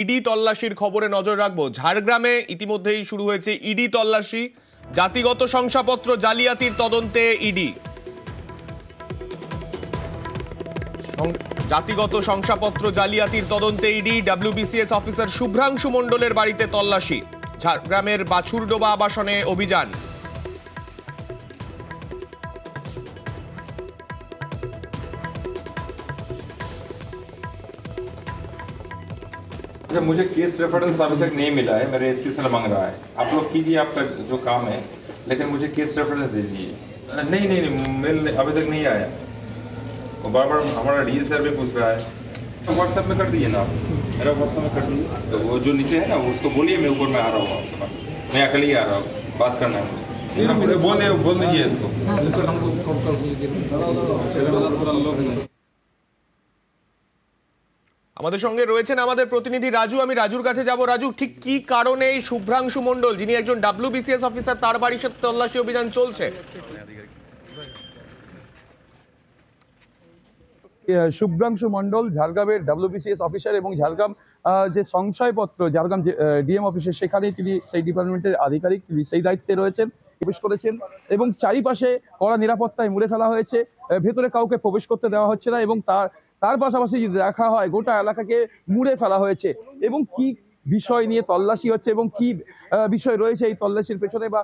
ED তল্লাশির খবরে নজর রাখবো। ঝাড়গ্রামে ইতিমধ্যেই শুরু হয়েছে ইডি তল্লাশি। জাতিগত শংসাপত্র জালিয়াতির তদন্তে ইডি। জাতিগত শংসাপত্র জালিয়াতির তদন্তে ইডি। ডব্লিউবিসিএস অফিসার শুভ্রাংশু মণ্ডলের বাড়িতে তল্লাশি। ঝাড়গ্রামের বাছুরডোবা আবাসনে অভিযান। अच्छा, मुझे केस रेफरेंस अभी तक नहीं मिला है। मेरे एसपी से मांग रहा है, आप लोग कीजिए आपका जो काम है, लेकिन मुझे केस रेफरेंस दीजिए। नहीं नहीं नहीं, मेल अभी तक नहीं आया। वो बार बार हमारा डी सर भी पूछ रहा है, तो व्हाट्सएप में कर दिए ना आप, मेरा व्हाट्सएप में कर दिए। तो वो जो नीचे है ना, उसको बोलिए मैं ऊपर में आ रहा हूँ आपके पास, मैं अकेले ही आ रहा हूँ, बात करना है मुझे। बोल दीजिए इसको। আমাদের সঙ্গে রয়েছেন আমাদের প্রতিনিধি রাজু। আমি রাজুর কাছে যাব। রাজু, ঠিক কি কারণে এই শুভ্রাংশু মণ্ডল, যিনি একজন ডব্লিউবিসিএস অফিসার, তার বাড়িতে তল্লাশি অভিযান চলছে? শুভ্রাংশু মণ্ডল ঝাড়গ্রামের ডব্লিউবিসিএস অফিসার এবং ঝাড়গ্রাম যে সংশয়পত্র ঝাড়গ্রাম ডিএম অফিসে, সেখানে তিনি সেই ডিপার্টমেন্টের আধিকারিক, তিনি সেই দায়িত্বে রয়েছেন। প্রবেশ করেছেন এবং চারিপাশে কড়া নিরাপত্তায় মুড়ে ফেলা হয়েছে। ভেতরে কাউকে প্রবেশ করতে দেওয়া হচ্ছে না এবং তার পাশাপাশি যদি দেখা হয়, গোটা এলাকাকে মুড়ে ফেলা হয়েছে। এবং কি বিষয় নিয়ে তল্লাশি হচ্ছে এবং কি বিষয় রয়েছে এই তল্লাশির পেছনে, বা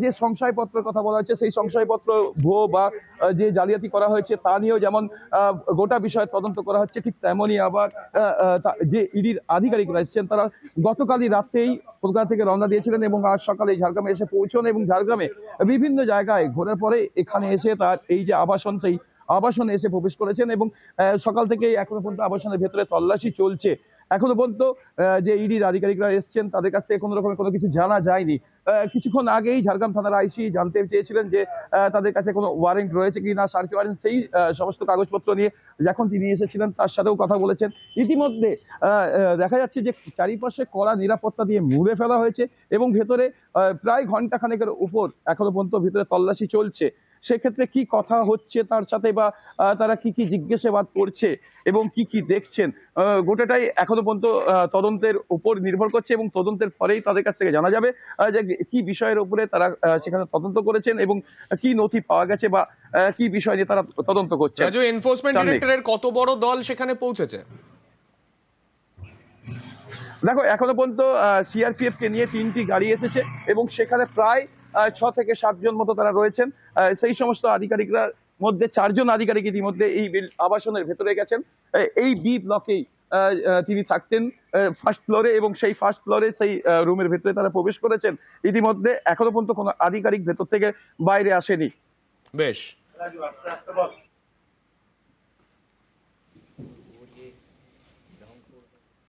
যে সংশয়পত্রের কথা বলা হচ্ছে, সেই সংশয়পত্র ভুয়ো বা যে জালিয়াতি করা হয়েছে তা নিয়েও যেমন গোটা বিষয়ে তদন্ত করা হচ্ছে, ঠিক তেমনই আবার যে ইডির আধিকারিকরা এসেছেন, তারা গতকালই রাতেই কলকাতা থেকে রওনা দিয়েছিলেন এবং আজ সকালে ঝাড়গ্রামে এসে পৌঁছন এবং ঝাড়গ্রামে বিভিন্ন জায়গায় ঘোরার পরে এখানে এসে তার এই যে আবাসন, সেই আবাসনে এসে প্রবেশ করেছেন এবং সকাল থেকেই এখনো পর্যন্ত আবাসনের ভেতরে তল্লাশি চলছে। এখনো পর্যন্ত যে ইডির আধিকারিকরা এসছেন, তাদের কাছ থেকে কোনো রকমের কোনো কিছু জানা যায়নি। কিছুক্ষণ আগেই ঝাড়গ্রাম থানার আইসি জানতে চেয়েছিলেন যে তাদের কাছে কোনো ওয়ারেন্ট রয়েছে কি না, সার্চ ওয়ারেন্ট, সেই সমস্ত কাগজপত্র নিয়ে যখন তিনি এসেছিলেন তার সাথেও কথা বলেছেন। ইতিমধ্যে দেখা যাচ্ছে যে চারিপাশে কড়া নিরাপত্তা দিয়ে মুড়ে ফেলা হয়েছে এবং ভেতরে প্রায় ঘন্টাখানেকের উপর এখনো পর্যন্ত ভেতরে তল্লাশি চলছে। সেক্ষেত্রে কি কথা হচ্ছে তার সাথে, বা তারা কি কি জিজ্ঞাসাবাদ করছে এবং কি কি দেখছেন, গোটাটাই এখনো পর্যন্ত তদন্তের উপর নির্ভর করছে এবং তদন্তের পরেই তাদের কাছ থেকে জানা যাবে যে কি বিষয়ের উপরে তারা সেখানে তদন্ত করেছেন এবং কি নথি পাওয়া গেছে বা কি বিষয় নিয়ে তারা তদন্ত করছে। রাজু, এনফোর্সমেন্ট ডিরেক্টরের কত বড় দল সেখানে পৌঁছেছে? দেখো, এখনো পর্যন্ত সিআরপিএফ কে নিয়ে 3টি গাড়ি এসেছে এবং সেখানে প্রায় 6 থেকে 7 জন মতো তারা রয়েছেন। সেই সমস্ত আধিকারিকরা মধ্যে 4 জন আধিকারিক ইতিমধ্যে এই আবাসনের ভেতরে গেছেন। এই বি ব্লকেই তিনি থাকতেন ফার্স্ট ফ্লোরে এবং সেই ফার্স্ট ফ্লোরে সেই রুমের ভেতরে তারা প্রবেশ করেছেন। ইতিমধ্যে এখনো পর্যন্ত কোনো আধিকারিক ভেতর থেকে বাইরে আসেনি। বেশ।